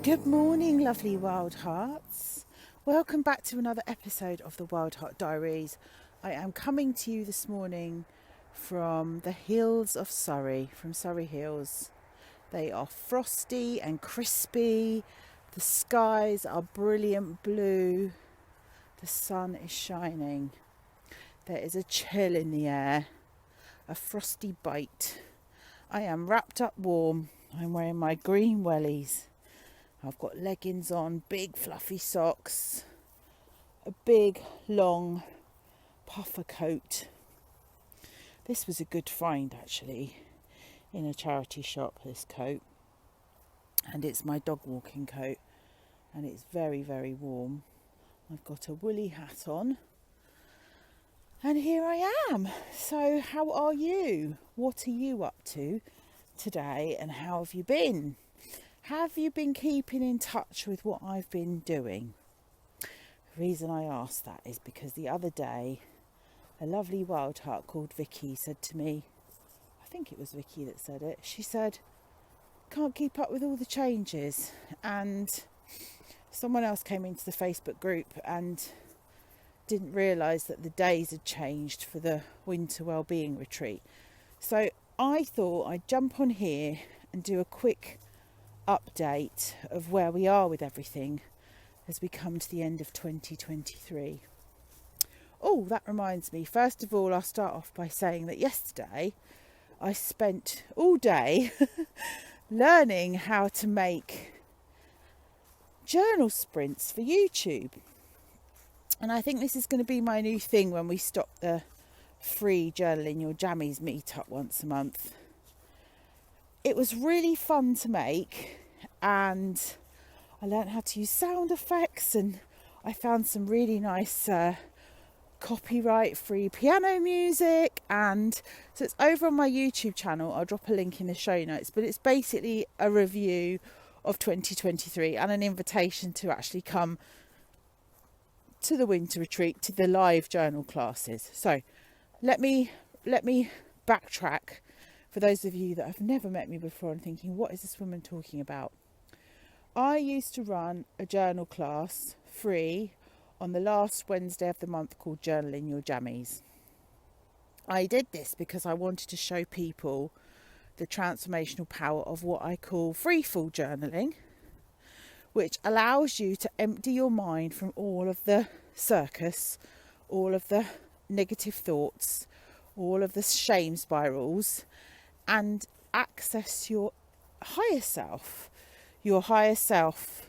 Good morning, lovely wild hearts. Welcome back to another episode of the Wildheart Diaries. I am coming to you this morning from the hills of Surrey, from Surrey Hills. They are frosty and crispy. The skies are brilliant blue. The sun is shining. There is a chill in the air, a frosty bite. I am wrapped up warm. I'm wearing my green wellies. I've got leggings on, big fluffy socks, a big long puffer coat. This was a good find actually in a charity shop, this coat. And it's my dog walking coat and it's very, very warm. I've got a woolly hat on and here I am. So how are you? What are you up to today and how have you been? Have you been keeping in touch with what I've been doing? The reason I ask that is because the other day, a lovely wild heart called Vicky said to me, I think it was Vicky that said it, she said, can't keep up with all the changes. And someone else came into the Facebook group and didn't realise that the days had changed for the winter wellbeing retreat. So I thought I'd jump on here and do a quick update of where we are with everything as we come to the end of 2023. Oh, that reminds me. First of all, I'll start off by saying that yesterday I spent all day learning how to make journal sprints for YouTube. And I think this is going to be my new thing when we stop the free Journaling Your Jammies meetup once a month. It was really fun to make and I learned how to use sound effects and I found some really nice copyright free piano music, and so it's over on my YouTube channel. I'll drop a link in the show notes, but it's basically a review of 2023 and an invitation to actually come to the winter retreat, to the live journal classes. So let me backtrack. For those of you that have never met me before and thinking, what is this woman talking about? I used to run a journal class free on the last Wednesday of the month called Journaling Your Jammies. I did this because I wanted to show people the transformational power of what I call freefall journaling, which allows you to empty your mind from all of the circus, all of the negative thoughts, all of the shame spirals, and access your higher self. Your higher self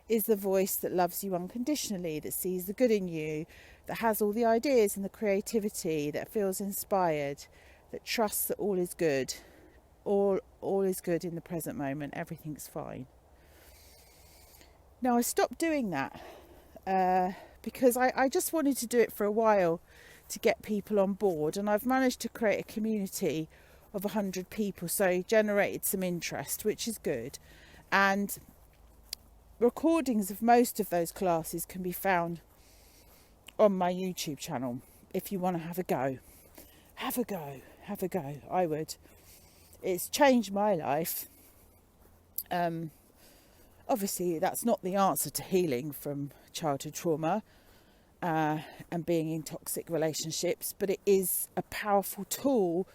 is the voice that loves you unconditionally, that sees the good in you, that has all the ideas and the creativity, that feels inspired, that trusts that all is good. All is good in the present moment. Everything's fine. Now I stopped doing that because I just wanted to do it for a while to get people on board, and I've managed to create a community of 100 people, so generated some interest, which is good. And recordings of most of those classes can be found on my YouTube channel if you want to have a go. I would. It's changed my life. Obviously that's not the answer to healing from childhood trauma and being in toxic relationships, but it is a powerful tool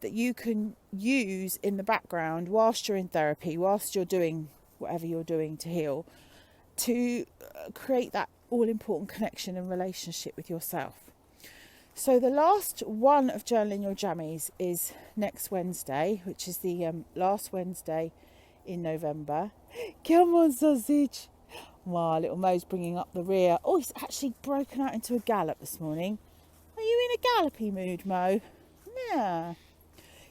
that you can use in the background whilst you're in therapy, whilst you're doing whatever you're doing to heal, to create that all-important connection and relationship with yourself. So the last one of Journaling Your Jammies is next Wednesday, which is the last Wednesday in November. Come on, sausage. My little Mo's bringing up the rear. Oh, he's actually broken out into a gallop this morning. Are you in a gallopy mood, Mo? Yeah.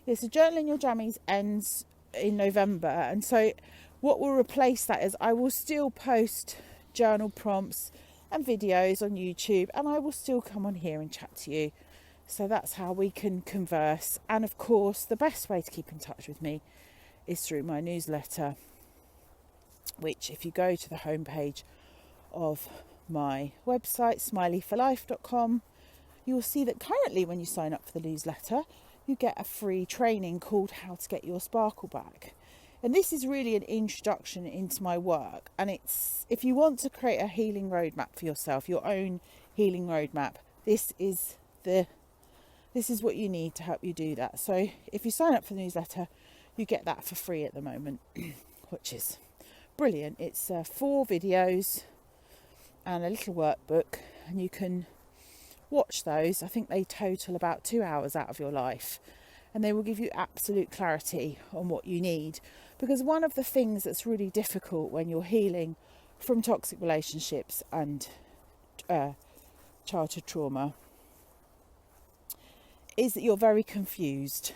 Yeah, so Journaling Your Jammies ends in November, and so what will replace that is I will still post journal prompts and videos on YouTube, and I will still come on here and chat to you. So that's how we can converse. And of course, the best way to keep in touch with me is through my newsletter, which if you go to the homepage of my website, smileyforlife.com, you will see that currently when you sign up for the newsletter, you get a free training called How to Get Your Sparkle Back. And this is really an introduction into my work. And it's, if you want to create a healing roadmap for yourself, your own healing roadmap, this is what you need to help you do that. So if you sign up for the newsletter, you get that for free at the moment, which is brilliant. It's 4 videos and a little workbook, and you can watch those. I think they total about 2 hours out of your life, and they will give you absolute clarity on what you need. Because one of the things that's really difficult when you're healing from toxic relationships and childhood trauma is that you're very confused.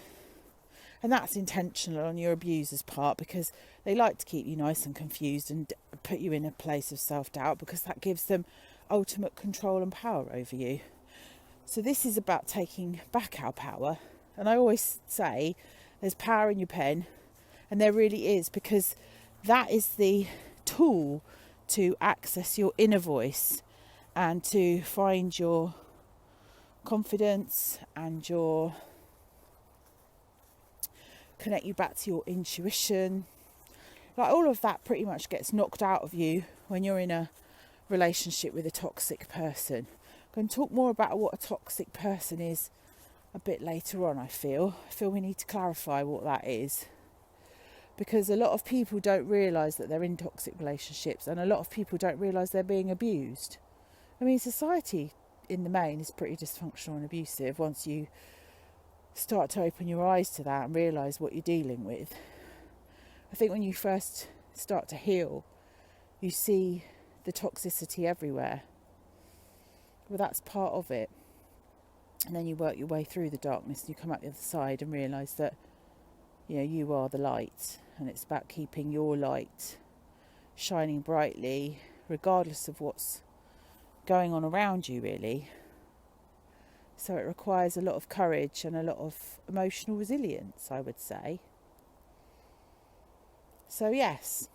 And that's intentional on your abuser's part, because they like to keep you nice and confused and put you in a place of self-doubt, because that gives them ultimate control and power over you. So this is about taking back our power. And I always say there's power in your pen, and there really is, because that is the tool to access your inner voice and to find your confidence and your connect you back to your intuition. Like, all of that pretty much gets knocked out of you when you're in a relationship with a toxic person. I'm going to talk more about what a toxic person is a bit later on. I feel we need to clarify what that is, because a lot of people don't realise that they're in toxic relationships, and a lot of people don't realise they're being abused. I mean, society in the main is pretty dysfunctional and abusive once you start to open your eyes to that and realise what you're dealing with. I think when you first start to heal, you see the toxicity everywhere. Well, that's part of it. And then you work your way through the darkness, and you come out the other side and realise that, you know, you are the light, and it's about keeping your light shining brightly regardless of what's going on around you, really. So it requires a lot of courage and a lot of emotional resilience, I would say. So yes,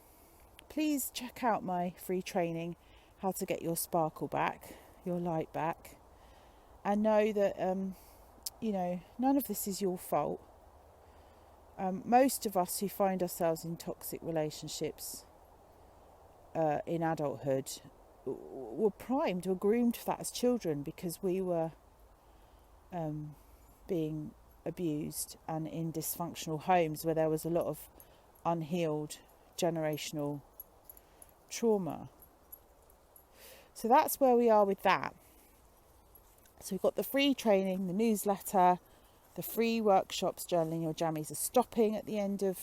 please check out my free training, How to Get Your Sparkle Back, Your Light Back, and know that none of this is your fault. Most of us who find ourselves in toxic relationships in adulthood were primed, were groomed for that as children, because we were being abused and in dysfunctional homes where there was a lot of unhealed generational trauma. So that's where we are with that. So we've got the free training, the newsletter, the free workshops. Journaling Your Jammies are stopping at the end of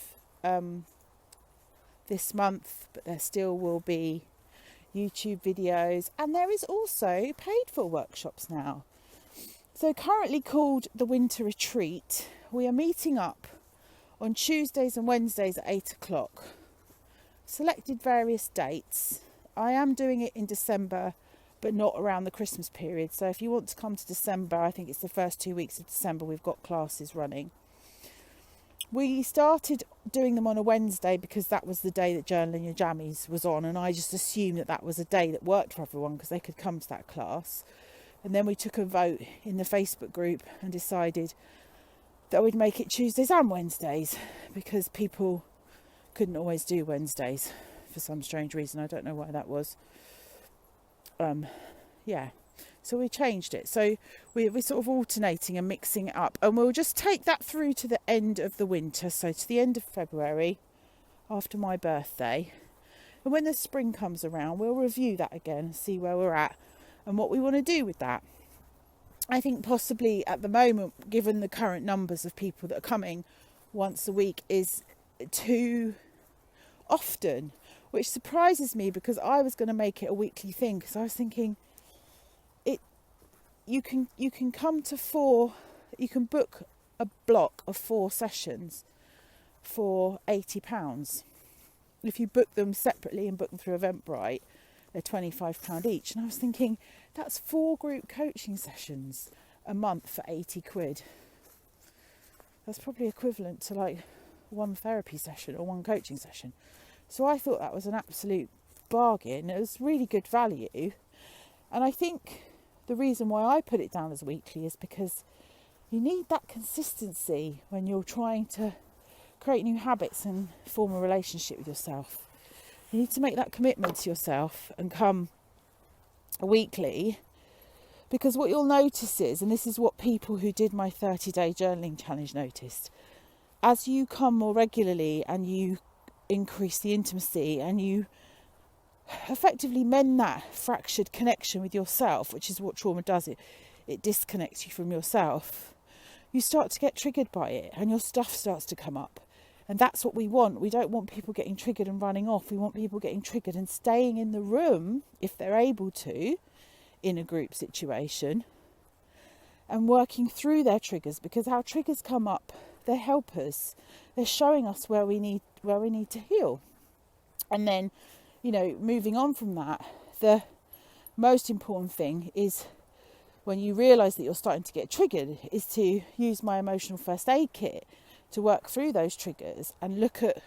this month, but there still will be YouTube videos, and there is also paid for workshops now. So currently called the Winter Retreat, we are meeting up on Tuesdays and Wednesdays at 8 o'clock. Selected various dates. I am doing it in December, but not around the Christmas period. So if you want to come to December, I think it's the first 2 weeks of December, we've got classes running. We started doing them on a Wednesday because that was the day that Journaling Your Jammies was on, and I just assumed that that was a day that worked for everyone because they could come to that class. And then we took a vote in the Facebook group and decided that we'd make it Tuesdays and Wednesdays, because people couldn't always do Wednesdays for some strange reason. I don't know why that was. So we changed it. So we're sort of alternating and mixing it up, and we'll just take that through to the end of the winter, so to the end of February, after my birthday. And when the spring comes around, we'll review that again and see where we're at and what we want to do with that. I think possibly at the moment, given the current numbers of people that are coming once a week, is too often, which surprises me, because I was going to make it a weekly thing, because I was thinking you can come to 4, you can book a block of 4 sessions for £80. If you book them separately and book them through Eventbrite, they're £25 each. And I was thinking, that's 4 group coaching sessions a month for £80. That's probably equivalent to like 1 therapy session or 1 coaching session. So I thought that was an absolute bargain. It was really good value. And I think the reason why I put it down as weekly is because you need that consistency when you're trying to create new habits and form a relationship with yourself. You need to make that commitment to yourself and come weekly, because what you'll notice is, and this is what people who did my 30-day journaling challenge noticed, as you come more regularly and you increase the intimacy and you effectively mend that fractured connection with yourself, which is what trauma does, it disconnects you from yourself, you start to get triggered by it and your stuff starts to come up. And that's what we want. We don't want people getting triggered and running off. We want people getting triggered and staying in the room, if they're able to, in a group situation, and working through their triggers, because our triggers come up, they help us. They're showing us where we need to heal. And then, moving on from that, the most important thing is, when you realise that you're starting to get triggered, is to use my emotional first aid kit to work through those triggers and look at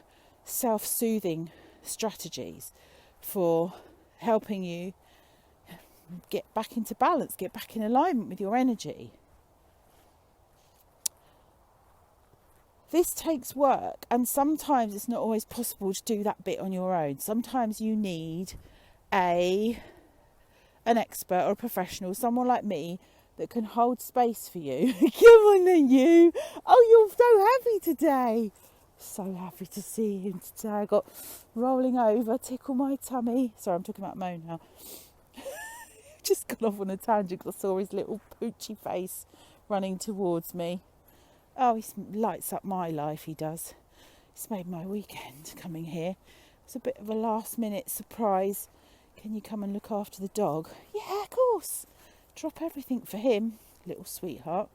self-soothing strategies for helping you get back into balance, get back in alignment with your energy. This takes work, and sometimes it's not always possible to do that bit on your own. Sometimes you need an expert or a professional, someone like me, that can hold space for you. Come on then, you. Oh, you're so happy today. So happy to see you today. I got rolling over, tickle my tummy. Sorry, I'm talking about Mo now. Just got off on a tangent because I saw his little poochy face running towards me. Oh, he lights up my life, he does. It's made my weekend coming here. It's a bit of a last minute surprise. Can you come and look after the dog? Yeah, of course. Drop everything for him, little sweetheart.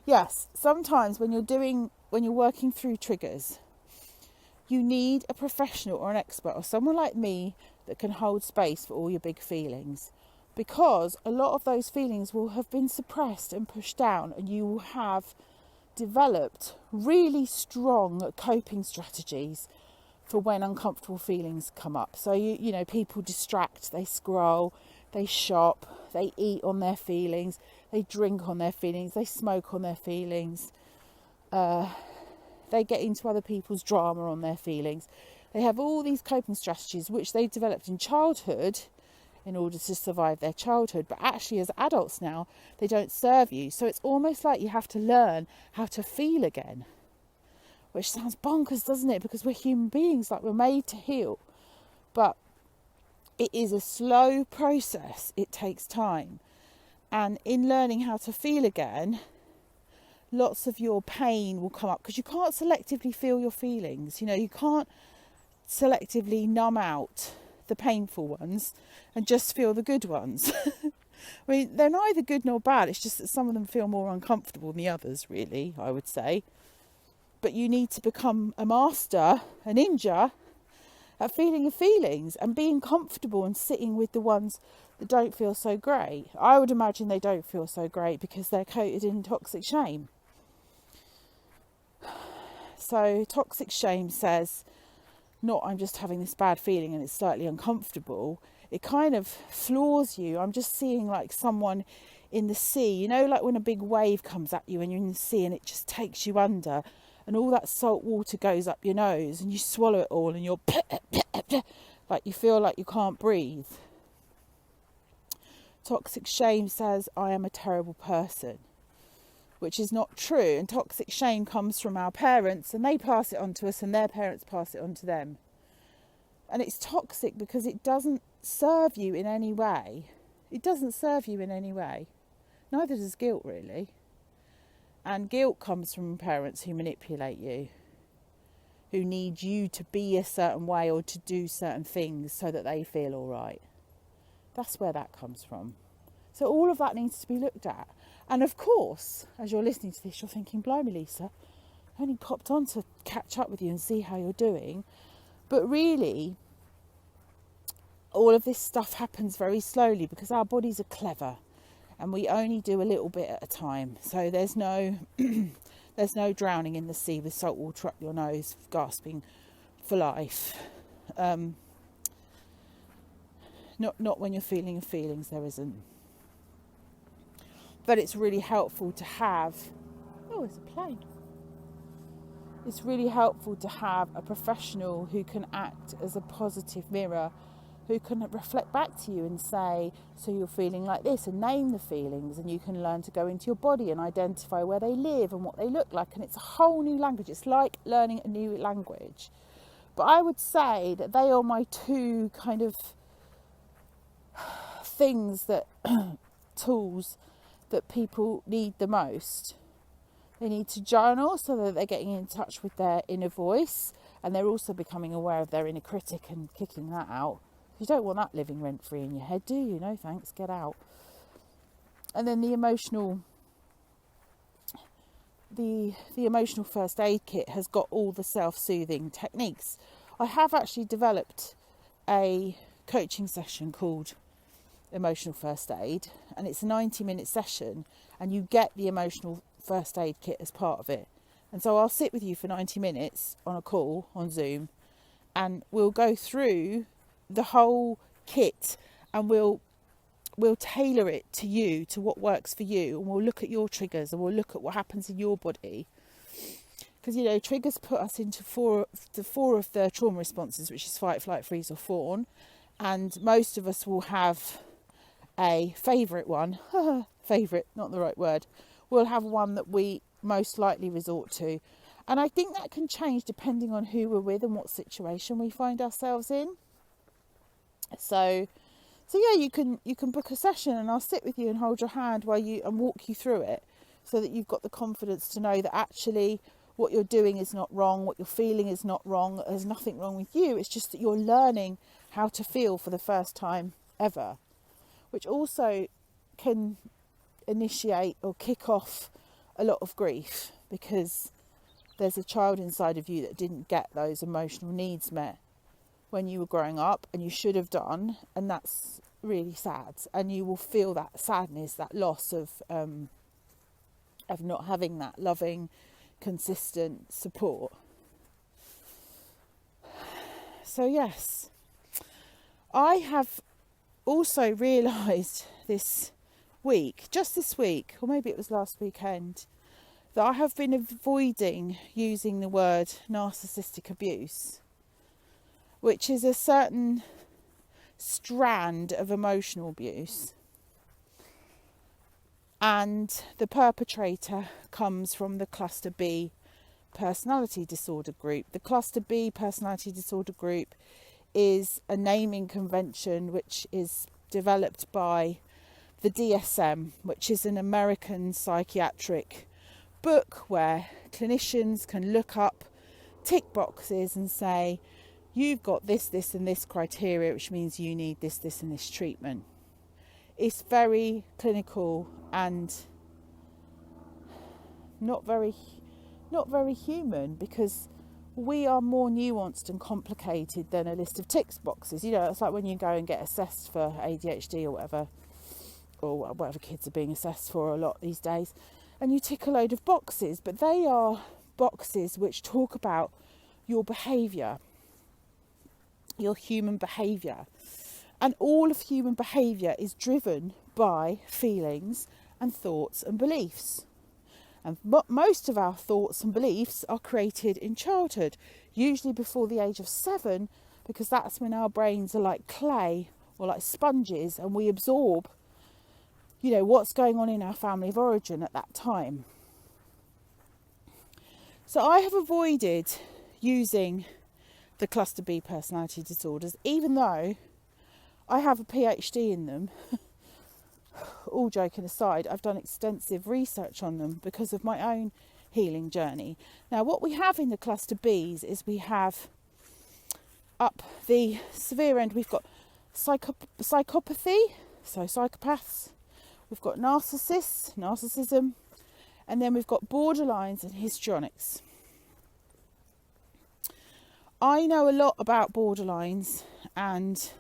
Yes, sometimes when you're working through triggers, you need a professional or an expert or someone like me that can hold space for all your big feelings, because a lot of those feelings will have been suppressed and pushed down, and you will have developed really strong coping strategies for when uncomfortable feelings come up. So people distract, they scroll, they shop, they eat on their feelings, they drink on their feelings, they smoke on their feelings, they get into other people's drama on their feelings. They have all these coping strategies which they developed in childhood in order to survive their childhood, but actually as adults now, they don't serve you. So it's almost like you have to learn how to feel again, which sounds bonkers, doesn't it? Because we're human beings, like we're made to heal. But it is a slow process. It takes time. And in learning how to feel again, lots of your pain will come up, because you can't selectively feel your feelings. You can't selectively numb out the painful ones and just feel the good ones. I mean, they're neither good nor bad. It's just that some of them feel more uncomfortable than the others, really, I would say. But you need to become a master, a ninja, at feeling your feelings and being comfortable and sitting with the ones that don't feel so great. I would imagine they don't feel so great because they're coated in toxic shame. So toxic shame says, not I'm just having this bad feeling and it's slightly uncomfortable. It kind of floors you. I'm just seeing like someone in the sea, like when a big wave comes at you and you're in the sea and it just takes you under, and all that salt water goes up your nose and you swallow it all and you're like you feel like you can't breathe. Toxic shame says, I am a terrible person, which is not true. And toxic shame comes from our parents, and they pass it on to us, and their parents pass it on to them. And it's toxic because it doesn't serve you in any way. It doesn't serve you in any way. Neither does guilt, really. And guilt comes from parents who manipulate you, who need you to be a certain way or to do certain things so that they feel all right. That's where that comes from. So all of that needs to be looked at. And of course, as you're listening to this, you're thinking, blimey, Lisa, I only popped on to catch up with you and see how you're doing. But really, all of this stuff happens very slowly because our bodies are clever and we only do a little bit at a time. So there's no drowning in the sea with salt water up your nose, gasping for life. Not when you're feeling your feelings, there isn't. But it's really helpful to have... Oh, there's a plane. it's really helpful to have a professional who can act as a positive mirror, who can reflect back to you and say, so you're feeling like this, and name the feelings, and you can learn to go into your body and identify where they live and what they look like. And it's a whole new language. It's like learning a new language. But I would say that they are my two kind of things that tools that people need the most. They need to journal so that they're getting in touch with their inner voice, and they're also becoming aware of their inner critic and kicking that out. You don't want that living rent free in your head, do you? No thanks, get out. And then the emotional first aid kit has got all the self-soothing techniques. I have actually developed a coaching session called Emotional First Aid, and it's a 90-minute session, and you get the emotional first aid kit as part of it. And so I'll sit with you for 90 minutes on a call on Zoom, and we'll go through the whole kit, and we'll tailor it to you, to what works for you, and we'll look at your triggers, and we'll look at what happens in your body. Because, you know, triggers put us into four of the trauma responses, which is fight, flight, freeze or fawn. And most of us will have a favourite one. Favourite, not the right word. We'll have one that we most likely resort to. And I think that can change depending on who we're with and what situation we find ourselves in. So yeah, you can book a session, and I'll sit with you and hold your hand and walk you through it, so that you've got the confidence to know that actually what you're doing is not wrong, what you're feeling is not wrong, there's nothing wrong with you. It's just that you're learning how to feel for the first time ever, which also can initiate or kick off a lot of grief, because there's a child inside of you that didn't get those emotional needs met when you were growing up, and you should have done, and that's really sad. And you will feel that sadness, that loss of not having that loving, consistent support. So yes, I have also realised this week, or maybe it was last weekend, that I have been avoiding using the word narcissistic abuse, which is a certain strand of emotional abuse. And the perpetrator comes from the cluster B personality disorder group. The cluster B personality disorder group is a naming convention which is developed by the DSM, which is an American psychiatric book where clinicians can look up, tick boxes and say, you've got this, this and this criteria, which means you need this, this and this treatment. It's very clinical and not very human, because we are more nuanced and complicated than a list of tick boxes. You know, it's like when you go and get assessed for ADHD or whatever kids are being assessed for a lot these days, and you tick a load of boxes, but they are boxes which talk about your behaviour, your human behaviour. And all of human behaviour is driven by feelings and thoughts and beliefs. And most of our thoughts and beliefs are created in childhood, usually before the age of 7, because that's when our brains are like clay or like sponges, and we absorb, you know, what's going on in our family of origin at that time. So I have avoided using the cluster B personality disorders, even though I have a PhD in them. All joking aside, I've done extensive research on them because of my own healing journey. Now, what we have in the cluster Bs is we have, up the severe end, we've got psychopathy, so psychopaths. We've got narcissists, narcissism, and then we've got borderlines and histrionics. I know a lot about borderlines and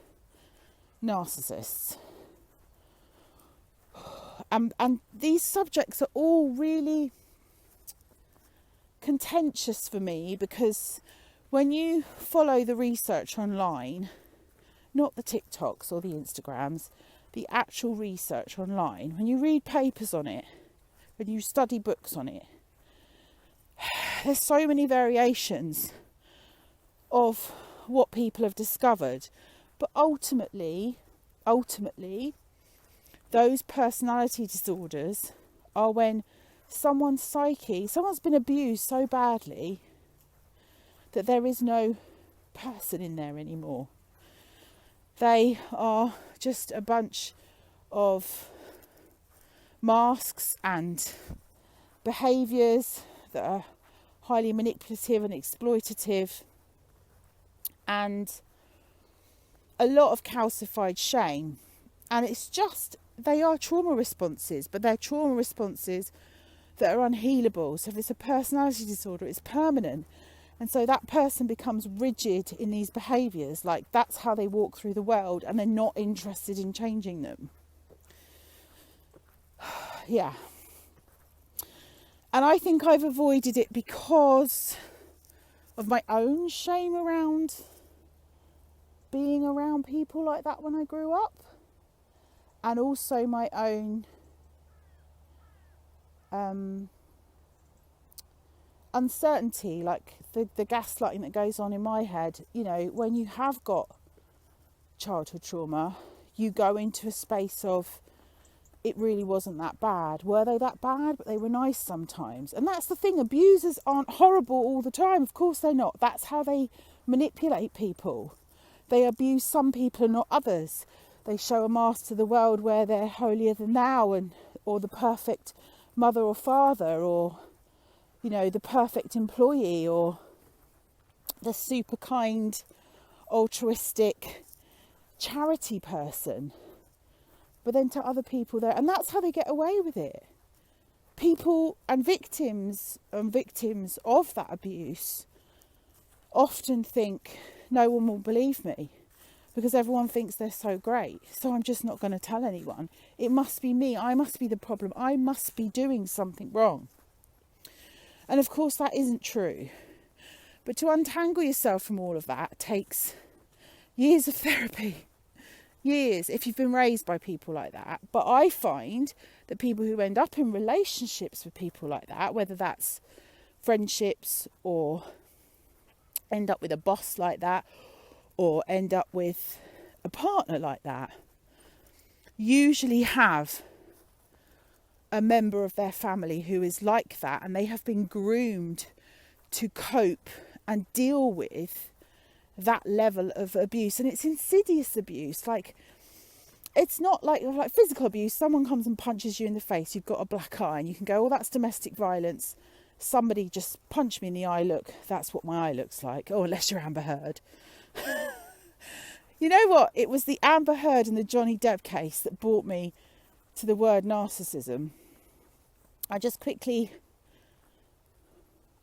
narcissists. And these subjects are all really contentious for me, because when you follow the research online, not the TikToks or the Instagrams, the actual research online, when you read papers on it, when you study books on it, there's so many variations of what people have discovered, but ultimately those personality disorders are when someone's been abused so badly that there is no person in there anymore. They are just a bunch of masks and behaviours that are highly manipulative and exploitative, and a lot of calcified shame. And it's just, they are trauma responses, but they're trauma responses that are unhealable. So if it's a personality disorder, it's permanent. And so that person becomes rigid in these behaviours, like that's how they walk through the world, and they're not interested in changing them. Yeah. And I think I've avoided it because of my own shame around being around people like that when I grew up, and also my own uncertainty, like the gaslighting that goes on in my head. You know, when you have got childhood trauma, you go into a space of, it really wasn't that bad. Were they that bad? But they were nice sometimes. And that's the thing, abusers aren't horrible all the time. Of course they're not. That's how they manipulate people. They abuse some people and not others. They show a mask to the world where they're holier than thou, or the perfect mother or father, or, you know, the perfect employee, or the super kind, altruistic charity person. But then to other people there, and that's how they get away with it. People and victims of that abuse often think, no one will believe me because everyone thinks they're so great, so I'm just not going to tell anyone. It must be me. I must be the problem. I must be doing something wrong. And of course that isn't true. But to untangle yourself from all of that takes years of therapy. Years, if you've been raised by people like that. But I find that people who end up in relationships with people like that, whether that's friendships or end up with a boss like that, or end up with a partner like that, usually have a member of their family who is like that, and they have been groomed to cope and deal with that level of abuse. And it's insidious abuse. Like, it's not like physical abuse. Someone comes and punches you in the face, you've got a black eye, and you can go, oh, that's domestic violence. Somebody just punched me in the eye, look, that's what my eye looks like. Oh, unless you're Amber Heard. You know what? It was the Amber Heard and the Johnny Depp case that brought me to the word narcissism. I just quickly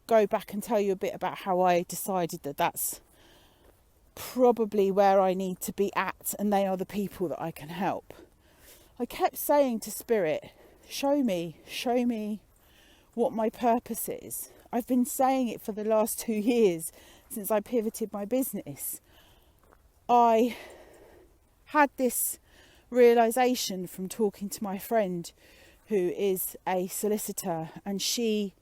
go back and tell you a bit about how I decided that that's probably where I need to be at, and they are the people that I can help. I kept saying to Spirit, show me what my purpose is. I've been saying it for the last 2 years since I pivoted my business. I had this realisation from talking to my friend who is a solicitor, and she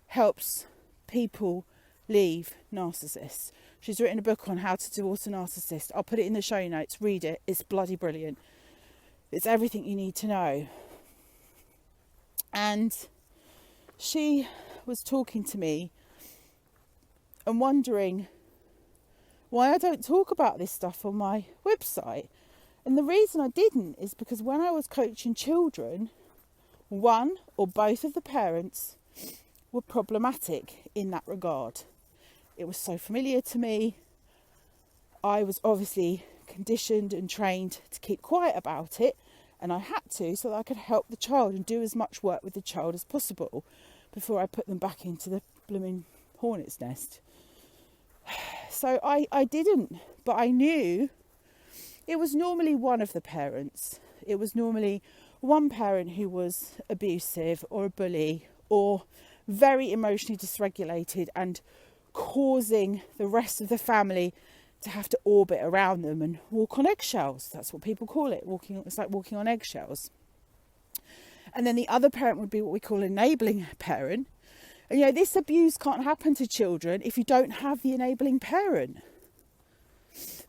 helps people leave narcissists. She's written a book on how to divorce a narcissist. I'll put it in the show notes. Read it. It's bloody brilliant. It's everything you need to know. And she was talking to me and wondering why I don't talk about this stuff on my website. And the reason I didn't is because when I was coaching children, one or both of the parents were problematic in that regard. It was so familiar to me. I was obviously conditioned and trained to keep quiet about it, and I had to, so that I could help the child and do as much work with the child as possible before I put them back into the blooming hornet's nest. So I didn't, but I knew it was normally one of the parents. It was normally one parent who was abusive or a bully or very emotionally dysregulated and causing the rest of the family to have to orbit around them and walk on eggshells. That's what people call it. It's like walking on eggshells. And then the other parent would be what we call an enabling parent. And, this abuse can't happen to children if you don't have the enabling parent.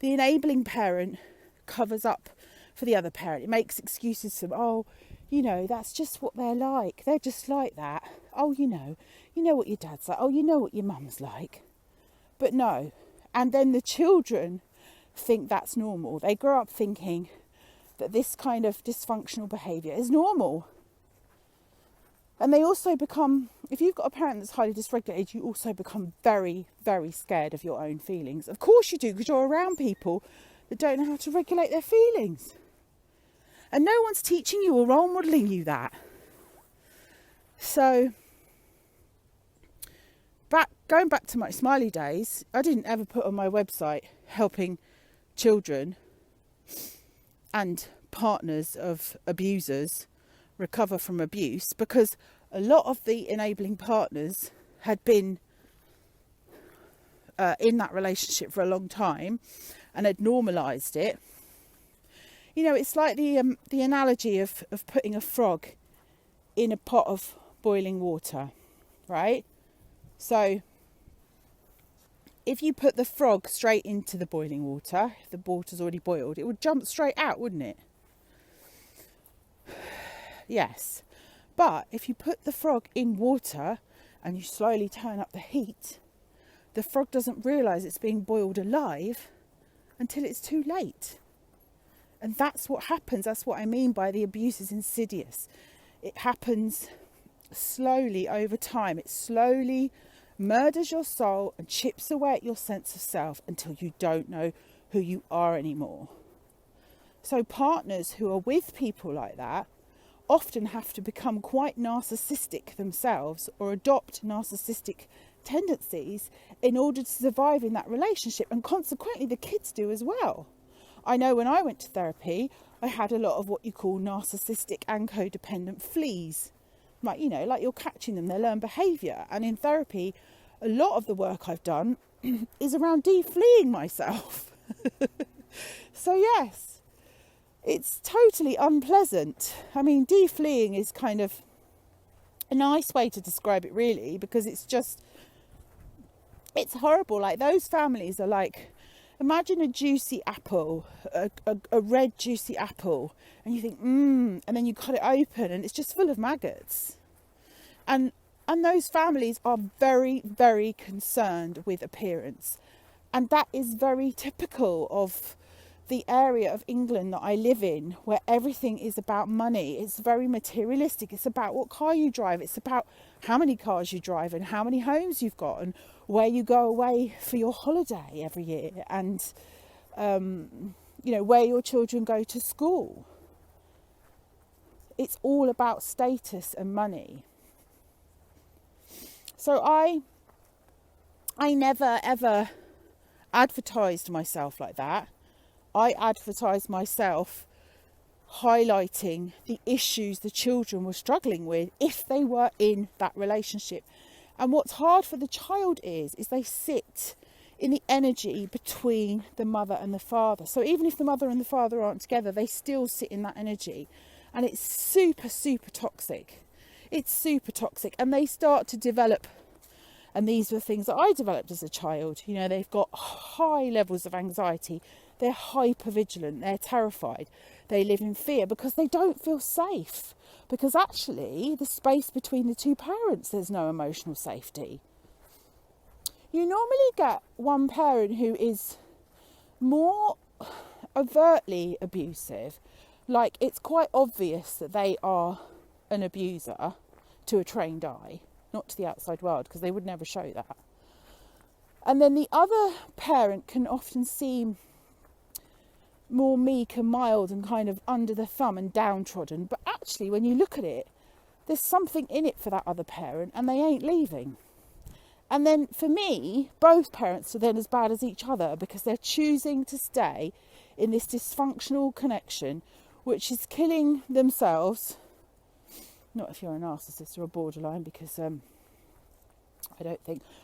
The enabling parent covers up for the other parent. It makes excuses for them. That's just what they're like. They're just like that. You know what your dad's like. You know what your mum's like. But no. And then the children think that's normal. They grow up thinking that this kind of dysfunctional behaviour is normal. And they also become, if you've got a parent that's highly dysregulated, you also become very, very scared of your own feelings. Of course you do, because you're around people that don't know how to regulate their feelings. And no one's teaching you or role modelling you that. So, going back to my smiley days, I didn't ever put on my website helping children and partners of abusers recover from abuse, because a lot of the enabling partners had been in that relationship for a long time and had normalised it. It's like the analogy of putting a frog in a pot of boiling water, right? So if you put the frog straight into the boiling water, if the water's already boiled, it would jump straight out, wouldn't it? Yes. But if you put the frog in water and you slowly turn up the heat, the frog doesn't realise it's being boiled alive until it's too late. And that's what happens. That's what I mean by the abuse is insidious. It happens slowly over time. It slowly murders your soul and chips away at your sense of self until you don't know who you are anymore. So partners who are with people like that often have to become quite narcissistic themselves or adopt narcissistic tendencies in order to survive in that relationship, and consequently the kids do as well. I know when I went to therapy, I had a lot of what you call narcissistic and codependent fleas. Like you're catching them, their learned behaviour. And in therapy, a lot of the work I've done is around de-fleeing myself. So yes, it's totally unpleasant. I mean, de-fleeing is kind of a nice way to describe it, really, because it's horrible. Like, those families are like, imagine a juicy apple, a red juicy apple, and you think, and then you cut it open and it's just full of maggots. And those families are very, very concerned with appearance. And that is very typical of the area of England that I live in, where everything is about money. It's very materialistic. It's about what car you drive. It's about how many cars you drive and how many homes you've got and where you go away for your holiday every year, and where your children go to school. It's all about status and money. So I never ever advertised myself like that. I advertised myself highlighting the issues the children were struggling with if they were in that relationship. And what's hard for the child is they sit in the energy between the mother and the father. So even if the mother and the father aren't together, they still sit in that energy. And it's super, super toxic. It's super toxic. And they start to develop, and these were things that I developed as a child. They've got high levels of anxiety. They're hyper-vigilant. They're terrified. They live in fear because they don't feel safe. Because actually, the space between the two parents, there's no emotional safety. You normally get one parent who is more overtly abusive. Like, it's quite obvious that they are an abuser to a trained eye, not to the outside world, because they would never show that. And then the other parent can often seem more meek and mild and kind of under the thumb and downtrodden. But actually, when you look at it, there's something in it for that other parent, and they ain't leaving. And then for me, both parents are then as bad as each other, because they're choosing to stay in this dysfunctional connection, which is killing themselves. Not if you're a narcissist or a borderline, because I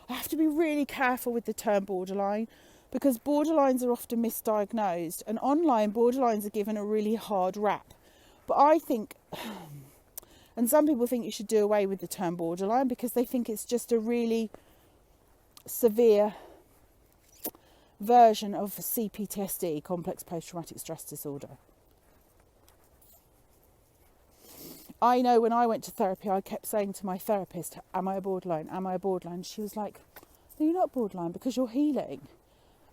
have to be really careful with the term borderline, because borderlines are often misdiagnosed, and online borderlines are given a really hard rap. But I think And some people think you should do away with the term borderline because they think it's just a really severe version of CPTSD, complex post-traumatic stress disorder. I know when I went to therapy, I kept saying to my therapist, am I a borderline? Am I a borderline? She was like, no, you're not borderline because you're healing.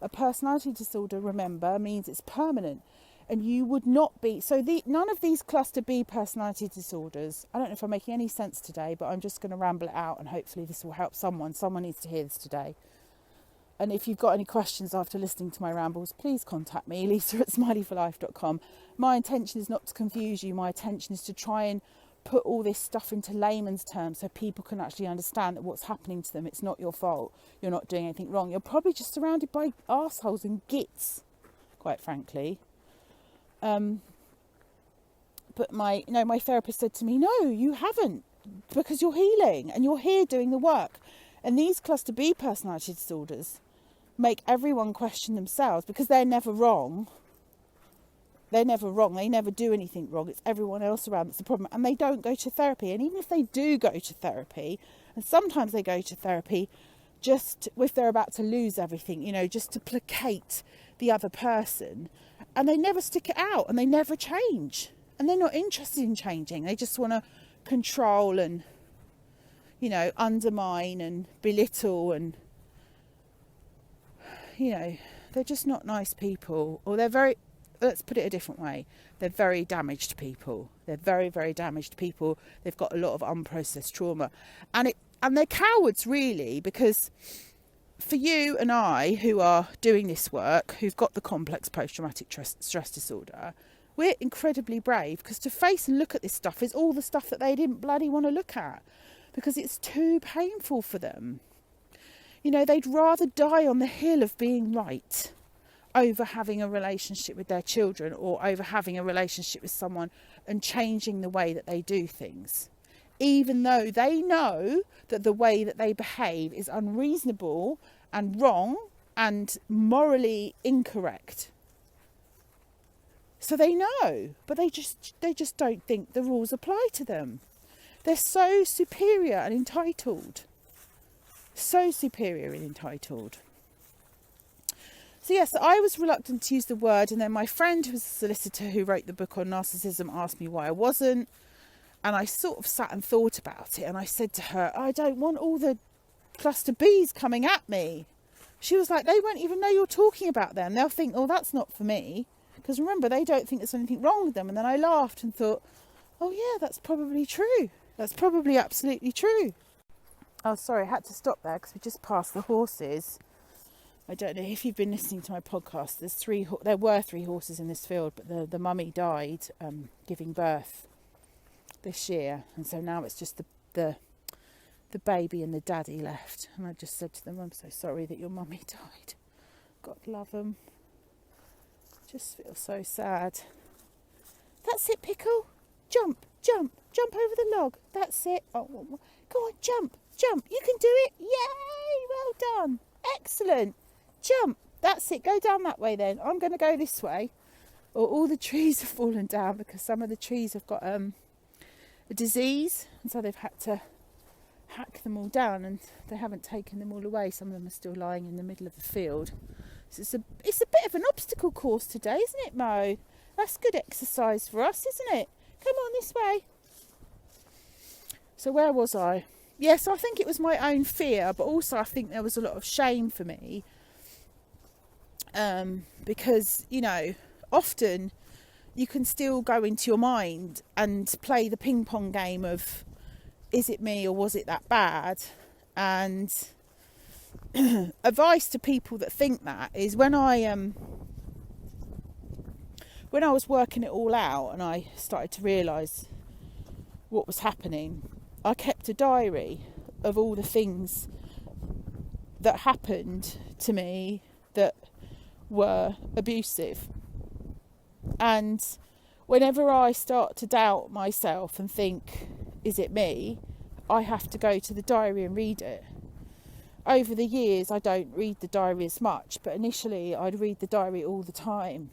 A personality disorder, remember, means it's permanent. And you would not be... So none of these cluster B personality disorders... I don't know if I'm making any sense today, but I'm just going to ramble it out and hopefully this will help someone. Someone needs to hear this today. And if you've got any questions after listening to my rambles, please contact me, lisa@smileyforlife.com. My intention is not to confuse you. My intention is to try and put all this stuff into layman's terms so people can actually understand that what's happening to them, it's not your fault. You're not doing anything wrong. You're probably just surrounded by arseholes and gits, quite frankly. But my therapist said to me, no, you haven't, because you're healing and you're here doing the work. And these cluster B personality disorders make everyone question themselves because they're never wrong. They're never wrong. They never do anything wrong. It's everyone else around that's the problem. And they don't go to therapy. And even if they do go to therapy, and sometimes they go to therapy just if they're about to lose everything, just to placate the other person. And they never stick it out and they never change. And they're not interested in changing. They just want to control and, undermine and belittle and, they're just not nice people. Or let's put it a different way. They're very damaged people. They're very, very damaged people. They've got a lot of unprocessed trauma. And they're cowards, really, because for you and I, who are doing this work, who've got the complex post-traumatic stress disorder, we're incredibly brave, because to face and look at this stuff is all the stuff that they didn't bloody want to look at, because it's too painful for them. They'd rather die on the hill of being right over having a relationship with their children or over having a relationship with someone and changing the way that they do things, even though they know that the way that they behave is unreasonable and wrong and morally incorrect. So they know, but they just don't think the rules apply to them. They're so superior and entitled. So superior and entitled. So yes, I was reluctant to use the word, and then my friend, who was a solicitor who wrote the book on narcissism, asked me why I wasn't. And I sort of sat and thought about it, and I said to her, I don't want all the cluster Bs coming at me. She was like, they won't even know you're talking about them. They'll think, oh, that's not for me. Because remember, they don't think there's anything wrong with them. And then I laughed and thought, oh yeah, that's probably true. That's probably absolutely true. Oh, sorry, I had to stop there because we just passed the horses. I don't know if you've been listening to my podcast. There were 3 horses in this field, but the mummy died giving birth this year, and so now it's just the baby and the daddy left. And I just said to them, I'm so sorry that your mummy died. God love them. Just feel so sad. That's it, Pickle. Jump over the log. That's it. Oh, go on, jump. You can do it. Yay, well done. Excellent. Jump. That's it. Go down that way then. I'm going to go this way. Or all the trees have fallen down because some of the trees have got a disease, and so they've had to hack them all down, and they haven't taken them all away. Some of them are still lying in the middle of the field. So it's a bit of an obstacle course today, isn't it, Mo? That's good exercise for us, isn't it? Come on this way. So where was I? Yes, I think it was my own fear, but also I think there was a lot of shame for me. Because, often you can still go into your mind and play the ping pong game of, is it me or was it that bad? And advice to people that think that is when I was working it all out and I started to realise what was happening, I kept a diary of all the things that happened to me that were abusive. And whenever I start to doubt myself and think, is it me? I have to go to the diary and read it. Over the years, I don't read the diary as much, but initially I'd read the diary all the time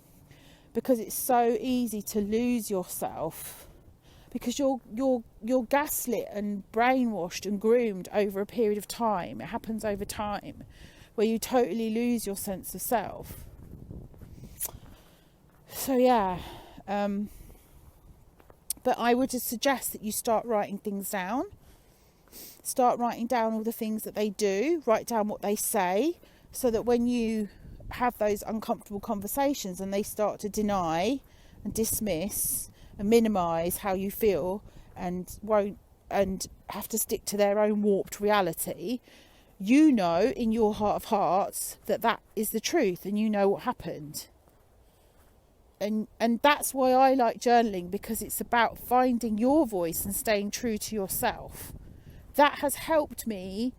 because it's so easy to lose yourself because you're gaslit and brainwashed and groomed over a period of time. It happens over time, where you totally lose your sense of self. So yeah, but I would just suggest that you start writing things down. Start writing down all the things that they do. Write down what they say, so that when you have those uncomfortable conversations and they start to deny and dismiss and minimise how you feel and won't and have to stick to their own warped reality, you know in your heart of hearts that that is the truth, and you know what happened. And that's why I like journaling, because it's about finding your voice and staying true to yourself. That has helped me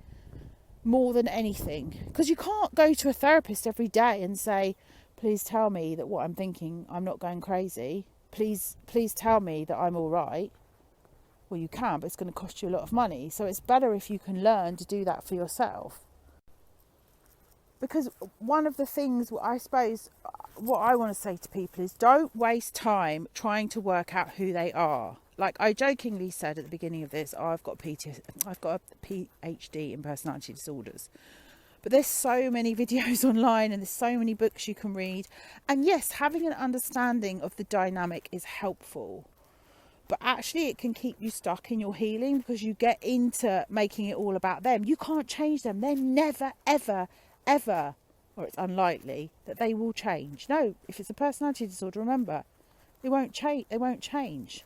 more than anything, because you can't go to a therapist every day and say, please tell me that what I'm thinking, I'm not going crazy. Please tell me that I'm all right. Well, you can, but it's going to cost you a lot of money. So it's better if you can learn to do that for yourself. Because one of the things, I suppose, what I want to say to people is, don't waste time trying to work out who they are. Like I jokingly said at the beginning of this, I've got a PhD in personality disorders. But there's so many videos online and there's so many books you can read. And yes, having an understanding of the dynamic is helpful. But actually it can keep you stuck in your healing, because you get into making it all about them. You can't change them. They're never, ever, ever, or it's unlikely that they will change. No, if it's a personality disorder, remember, they won't change. They won't change.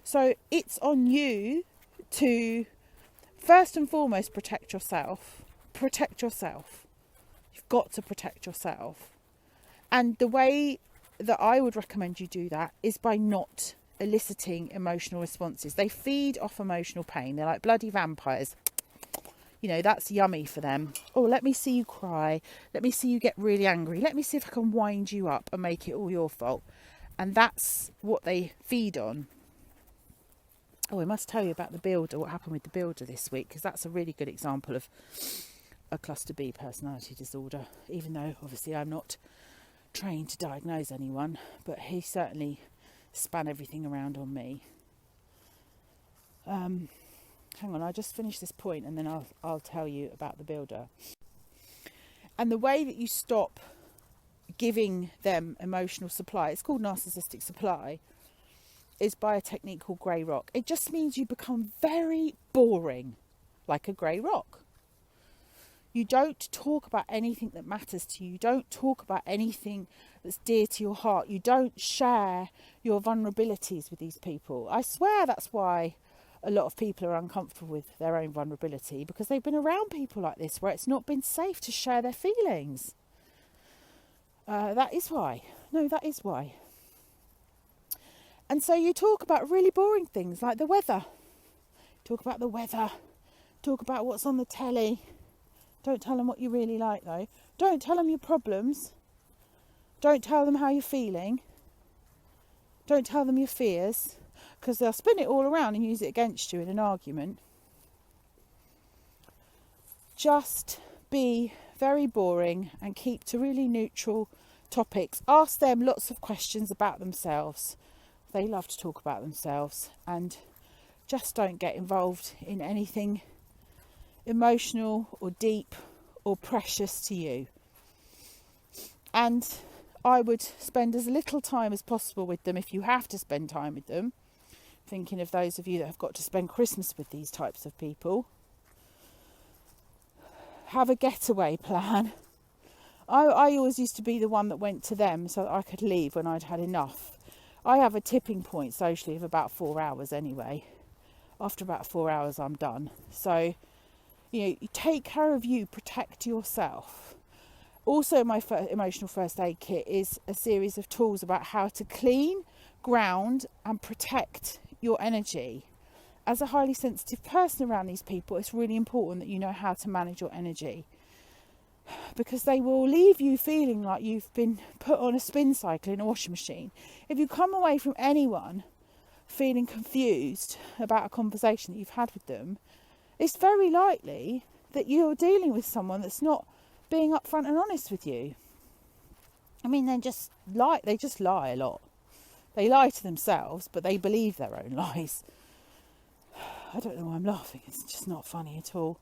So it's on you to, first and foremost, protect yourself. Protect yourself. You've got to protect yourself. And the way that I would recommend you do that is by not eliciting emotional responses. They feed off emotional pain. They're like bloody vampires. You know, that's yummy for them. Oh, let me see you cry. Let me see you get really angry. Let me see if I can wind you up and make it all your fault. And that's what they feed on. Oh, I must tell you about the builder, what happened with the builder this week, because that's a really good example of a cluster B personality disorder, even though obviously I'm not trained to diagnose anyone, but he certainly span everything around on me. Hang on, I'll just finish this point and then I'll tell you about the builder. And the way that you stop giving them emotional supply, it's called narcissistic supply, is by a technique called grey rock. It just means you become very boring, like a grey rock. You don't talk about anything that matters to you. You don't talk about anything that's dear to your heart. You don't share your vulnerabilities with these people. I swear that's why a lot of people are uncomfortable with their own vulnerability, because they've been around people like this where it's not been safe to share their feelings. That is why. No, that is why. And so you talk about really boring things like the weather. Talk about the weather. Talk about what's on the telly. Don't tell them what you really like, though. Don't tell them your problems. Don't tell them how you're feeling. Don't tell them your fears, because they'll spin it all around and use it against you in an argument. Just be very boring and keep to really neutral topics. Ask them lots of questions about themselves. They love to talk about themselves, and just don't get involved in anything emotional or deep or precious to you. And I would spend as little time as possible with them if you have to spend time with them. Thinking of those of you that have got to spend Christmas with these types of people. Have a getaway plan. I always used to be the one that went to them so that I could leave when I'd had enough. I have a tipping point socially of about 4 hours anyway. After about 4 hours I'm done. So, you know, you take care of you, protect yourself. Also, my emotional first aid kit is a series of tools about how to clean, ground and protect your energy. As a highly sensitive person around these people, it's really important that you know how to manage your energy, because they will leave you feeling like you've been put on a spin cycle in a washing machine. If you come away from anyone feeling confused about a conversation that you've had with them, it's very likely that you're dealing with someone that's not being upfront and honest with you. I mean, they just lie a lot. They lie to themselves, but they believe their own lies. I don't know why I'm laughing. It's just not funny at all.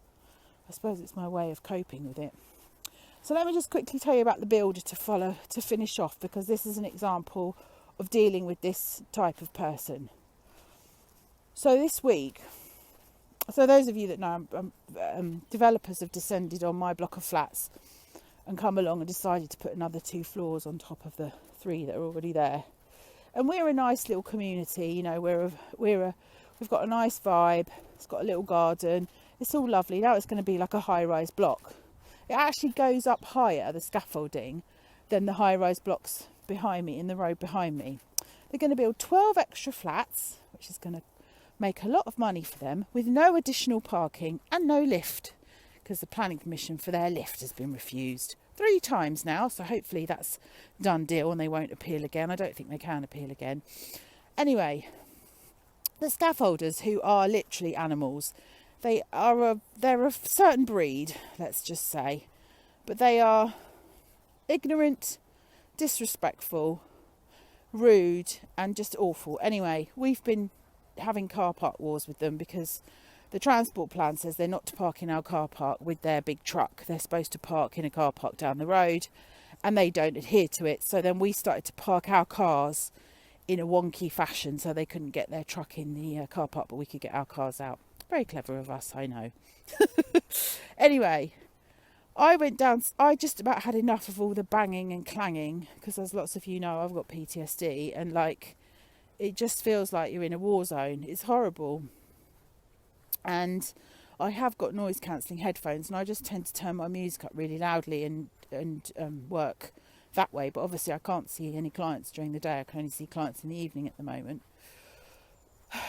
I suppose it's my way of coping with it. So let me just quickly tell you about the builder to finish off, because this is an example of dealing with this type of person. So this week, so those of you that know, developers have descended on my block of flats and come along and decided to put another 2 floors on top of the 3 that are already there. And we're a nice little community, you know, we've got a nice vibe, it's got a little garden, it's all lovely. Now it's going to be like a high-rise block. It actually goes up higher, the scaffolding, than the high-rise blocks behind me, in the road behind me. They're going to build 12 extra flats, which is going to make a lot of money for them, with no additional parking and no lift, because the planning permission for their lift has been refused 3 times now, so hopefully that's done deal and they won't appeal again. I don't think they can appeal again. Anyway, the scaffolders, who are literally animals, they're a certain breed, let's just say, but they are ignorant, disrespectful, rude, and just awful. Anyway, we've been having car park wars with them because the transport plan says they're not to park in our car park with their big truck. They're supposed to park in a car park down the road, and they don't adhere to it. So then we started to park our cars in a wonky fashion so they couldn't get their truck in the car park, but we could get our cars out. Very clever of us, I know. Anyway, I went down, I just about had enough of all the banging and clanging, because as lots of you know, I've got PTSD, and like, it just feels like you're in a war zone. It's horrible. And I have got noise cancelling headphones, and I just tend to turn my music up really loudly and work that way. But obviously I can't see any clients during the day. I can only see clients in the evening at the moment,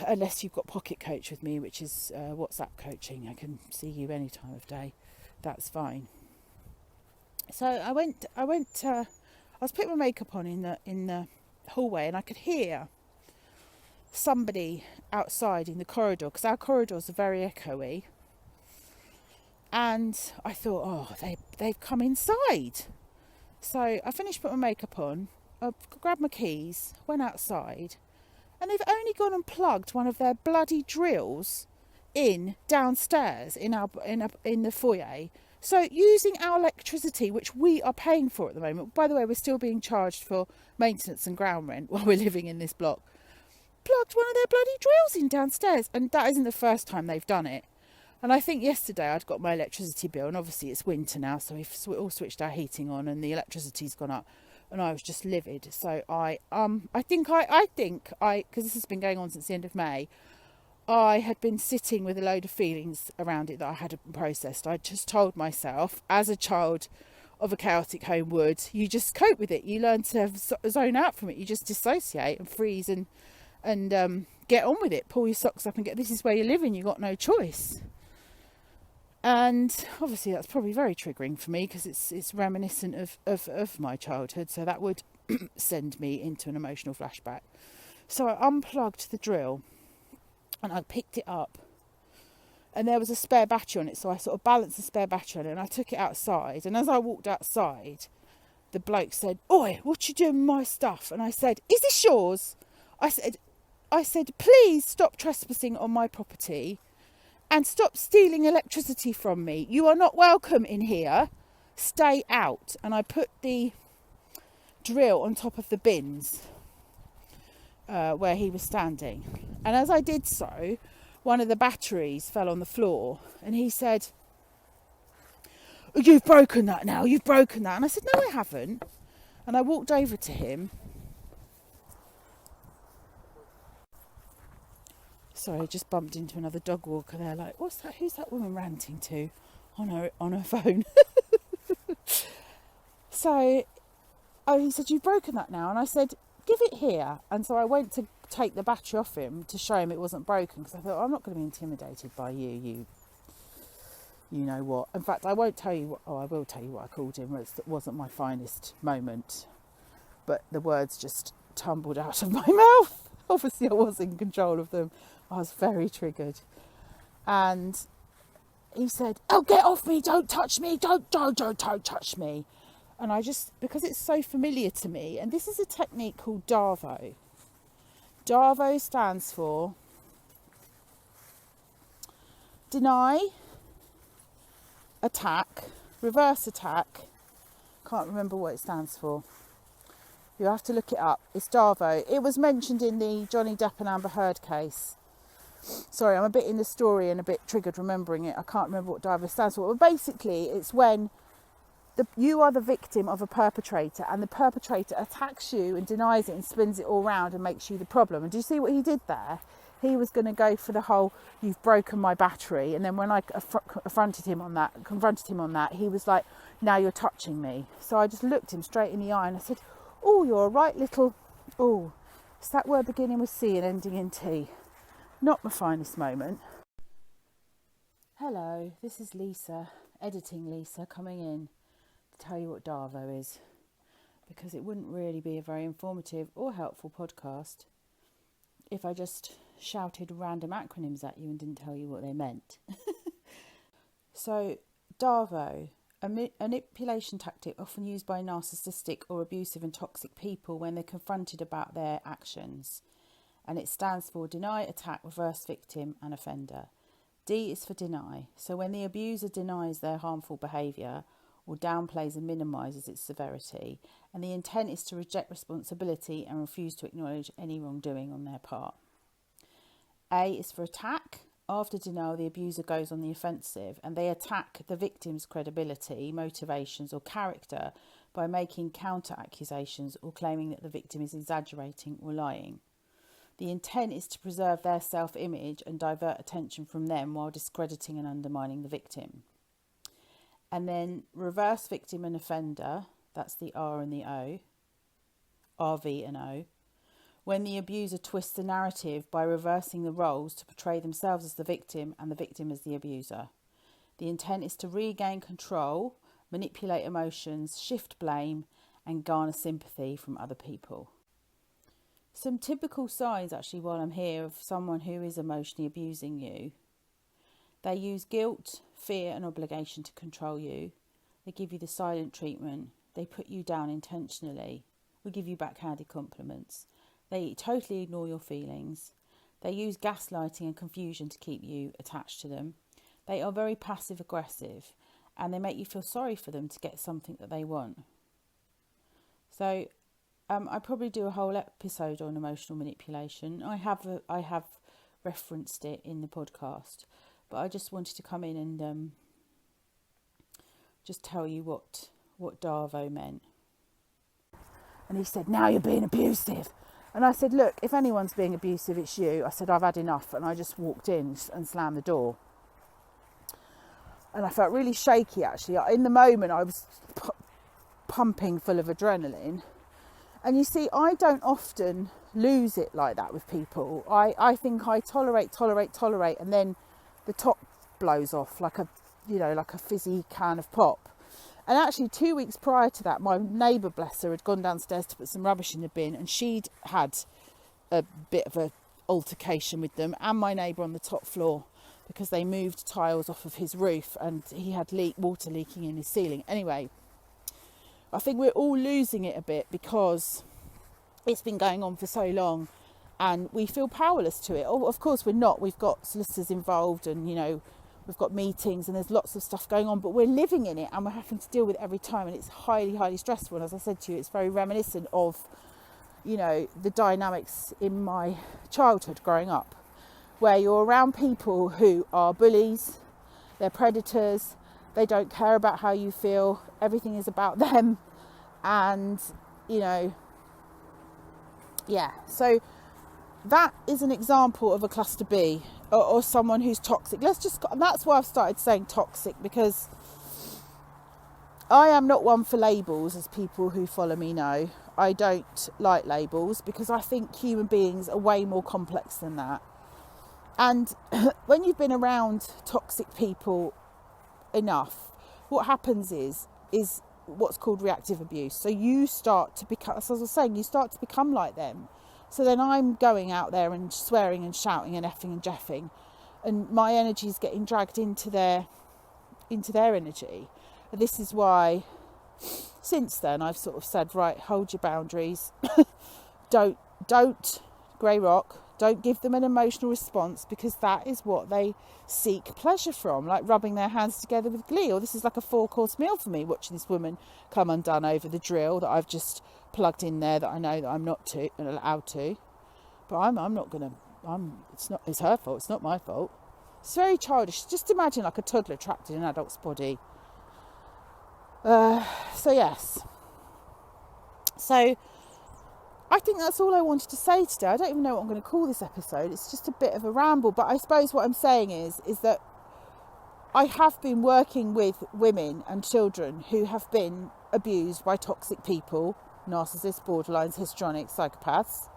unless you've got Pocket Coach with me, which is WhatsApp coaching. I can see you any time of day. That's fine. So I was putting my makeup on in the hallway, and I could hear somebody outside in the corridor, because our corridors are very echoey, and I thought, oh, they've come inside. So I finished putting my makeup on, I grabbed my keys, went outside, and they've only gone and plugged one of their bloody drills in downstairs in the foyer. So using our electricity, which we are paying for at the moment, by the way, we're still being charged for maintenance and ground rent while we're living in this block, plugged one of their bloody drills in downstairs. And that isn't the first time they've done it. And I think yesterday I'd got my electricity bill, and obviously it's winter now, so we've all switched our heating on, and the electricity's gone up, and I was just livid. So I think, because this has been going on since the end of May, I had been sitting with a load of feelings around it that I hadn't processed. I just told myself, as a child of a chaotic home would, you just cope with it. You learn to zone out from it. You just dissociate and freeze and get on with it. Pull your socks up and this is where you're living. You've got no choice. And obviously that's probably very triggering for me, because it's reminiscent of my childhood. So that would send me into an emotional flashback. So I unplugged the drill and I picked it up, and there was a spare battery on it. So I sort of balanced the spare battery on it, and I took it outside. And as I walked outside, the bloke said, "Oi, what you doing with my stuff?" And I said, "Is this yours?" I said, "Please stop trespassing on my property and stop stealing electricity from me. You are not welcome in here. Stay out." And I put the drill on top of the bins where he was standing. And as I did so, one of the batteries fell on the floor, and he said, "You've broken that now, you've broken that." And I said, "No, I haven't." And I walked over to him. Sorry, I just bumped into another dog walker there. Like, what's that? Who's that woman ranting to on her phone? So he said, "You've broken that now." And I said, "Give it here." And so I went to take the battery off him to show him it wasn't broken, because I thought, I'm not going to be intimidated by you know what. In fact, I won't tell you what, I will tell you what I called him. It wasn't my finest moment, but the words just tumbled out of my mouth. Obviously I was in control of them. I was very triggered. And he said, "Oh, get off me, don't touch me, don't touch me." And I just, because it's so familiar to me, and this is a technique called Darvo. DARVO stands for deny, attack, reverse attack. Can't remember what it stands for. You have to look it up. It's DARVO. It was mentioned in the Johnny Depp and Amber Heard case. Sorry, I'm a bit in the story and a bit triggered remembering it. I can't remember what DARVO stands for. But basically, it's when you are the victim of a perpetrator and the perpetrator attacks you and denies it and spins it all round and makes you the problem. And do you see what he did there? He was going to go for the whole, you've broken my battery. And then when I confronted him on that, he was like, now you're touching me. So I just looked him straight in the eye and I said, oh, you're a right little, oh, it's that word beginning with C and ending in T. Not my finest moment. Hello, this is Lisa, editing Lisa, coming in to tell you what DARVO is. Because it wouldn't really be a very informative or helpful podcast if I just shouted random acronyms at you and didn't tell you what they meant. So, DARVO, a manipulation tactic often used by narcissistic or abusive and toxic people when they're confronted about their actions. And it stands for deny, attack, reverse victim and offender. D is for deny. So when the abuser denies their harmful behaviour or downplays and minimises its severity, and the intent is to reject responsibility and refuse to acknowledge any wrongdoing on their part. A is for attack. After denial, the abuser goes on the offensive and they attack the victim's credibility, motivations or character by making counter-accusations or claiming that the victim is exaggerating or lying. The intent is to preserve their self-image and divert attention from them while discrediting and undermining the victim. And then reverse victim and offender, that's the R and the O, RV and O, when the abuser twists the narrative by reversing the roles to portray themselves as the victim and the victim as the abuser. The intent is to regain control, manipulate emotions, shift blame, and garner sympathy from other people. Some typical signs, actually, while I'm here, of someone who is emotionally abusing you. They use guilt, fear and obligation to control you. They give you the silent treatment. They put you down intentionally. Will give you backhanded compliments. They totally ignore your feelings. They use gaslighting and confusion to keep you attached to them. They are very passive aggressive and they make you feel sorry for them to get something that they want. So I probably do a whole episode on emotional manipulation. I have referenced it in the podcast, but I just wanted to come in and just tell you what DARVO meant. And he said, now you're being abusive. And I said, look, if anyone's being abusive, it's you. I said, I've had enough. And I just walked in and slammed the door. And I felt really shaky, actually. In the moment, I was pumping full of adrenaline. And you see, I don't often lose it like that with people. I think I tolerate, and then the top blows off like a fizzy can of pop. And actually 2 weeks prior to that, my neighbour, bless her, had gone downstairs to put some rubbish in the bin and she'd had a bit of an altercation with them and my neighbour on the top floor because they moved tiles off of his roof and he had water leaking in his ceiling. Anyway, I think we're all losing it a bit because it's been going on for so long and we feel powerless to it. Oh, of course we're not. We've got solicitors involved and, we've got meetings and there's lots of stuff going on, but we're living in it and we're having to deal with it every time and it's highly, highly stressful. And as I said to you, it's very reminiscent of, the dynamics in my childhood growing up, where you're around people who are bullies, they're predators, they don't care about how you feel, everything is about them. And, so that is an example of a cluster B or someone who's toxic. That's why I've started saying toxic, because I am not one for labels, as people who follow me know. I don't like labels because I think human beings are way more complex than that. And when you've been around toxic people enough, what happens is what's called reactive abuse. So you start to become, as I was saying, you start to become like them. So then I'm going out there and swearing and shouting and effing and jeffing, and my energy is getting dragged into their energy. And this is why, since then, I've sort of said, right, hold your boundaries. Don't grey rock. Don't give them an emotional response, because that is what they seek pleasure from, like rubbing their hands together with glee. Or this is like a 4-course meal for me, watching this woman come undone over the drill that I've just plugged in there, that I know that I'm not allowed to. But I'm not gonna. It's her fault. It's not my fault. It's very childish. Just imagine like a toddler trapped in an adult's body. So yes. So I think that's all I wanted to say today. I don't even know what I'm going to call this episode. It's just a bit of a ramble. But I suppose what I'm saying is that I have been working with women and children who have been abused by toxic people, narcissists, borderlines, histrionics, psychopaths.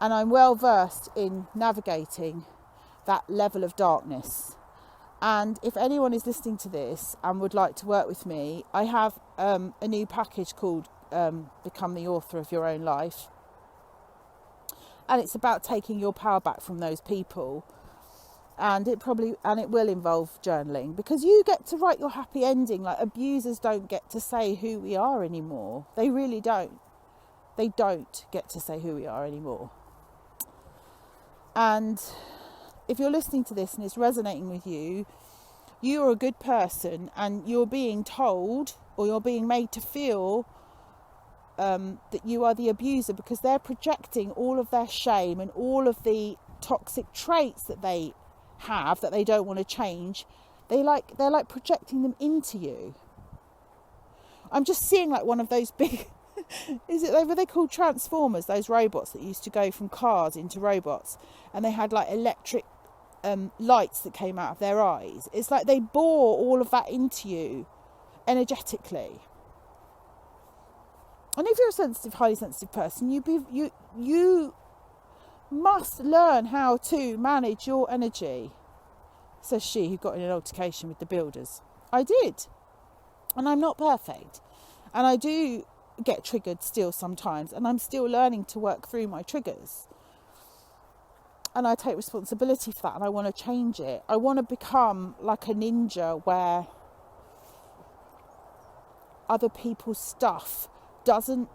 And I'm well versed in navigating that level of darkness. And if anyone is listening to this and would like to work with me, I have a new package called Become the Author of Your Own Life. And it's about taking your power back from those people. And it will involve journaling, because you get to write your happy ending. Like, abusers don't get to say who we are anymore. They really don't. They don't get to say who we are anymore. And if you're listening to this and it's resonating with you, you're a good person, and you're being told, or you're being made to feel that you are the abuser, because they're projecting all of their shame and all of the toxic traits that they have that they don't want to change. They're like projecting them into you. I'm just seeing like one of those big were they called Transformers, those robots that used to go from cars into robots, and they had like electric lights that came out of their eyes. It's like they bore all of that into you energetically. And if you're a sensitive, highly sensitive person, you must learn how to manage your energy, says she who got in an altercation with the builders. I did. And I'm not perfect. And I do get triggered still sometimes. And I'm still learning to work through my triggers. And I take responsibility for that. And I want to change it. I want to become like a ninja, where other people's stuff doesn't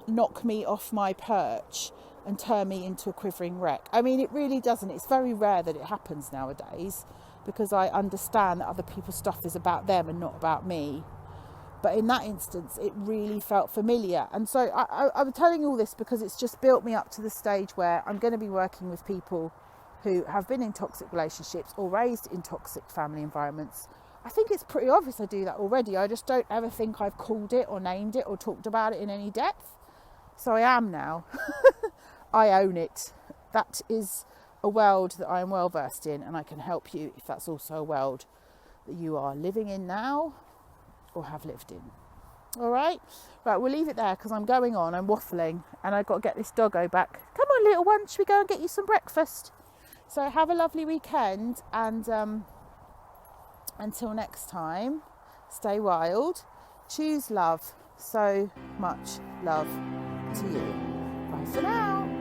knock me off my perch and turn me into a quivering wreck. I mean, it really doesn't. It's very rare that it happens nowadays, because I understand that other people's stuff is about them and not about me. But in that instance, it really felt familiar. And so I'm telling you all this because it's just built me up to the stage where I'm going to be working with people who have been in toxic relationships or raised in toxic family environments. I think it's pretty obvious I do that already. I just don't ever think I've called it or named it or talked about it in any depth. So I am now. I own it. That is a world that I am well versed in, and I can help you if that's also a world that you are living in now or have lived in. All right? Right, we'll leave it there because I'm going on. I'm waffling and I've got to get this doggo back. Come on, little one. Should we go and get you some breakfast? So have a lovely weekend, and until next time, stay wild, choose love, so much love to you. Bye for now.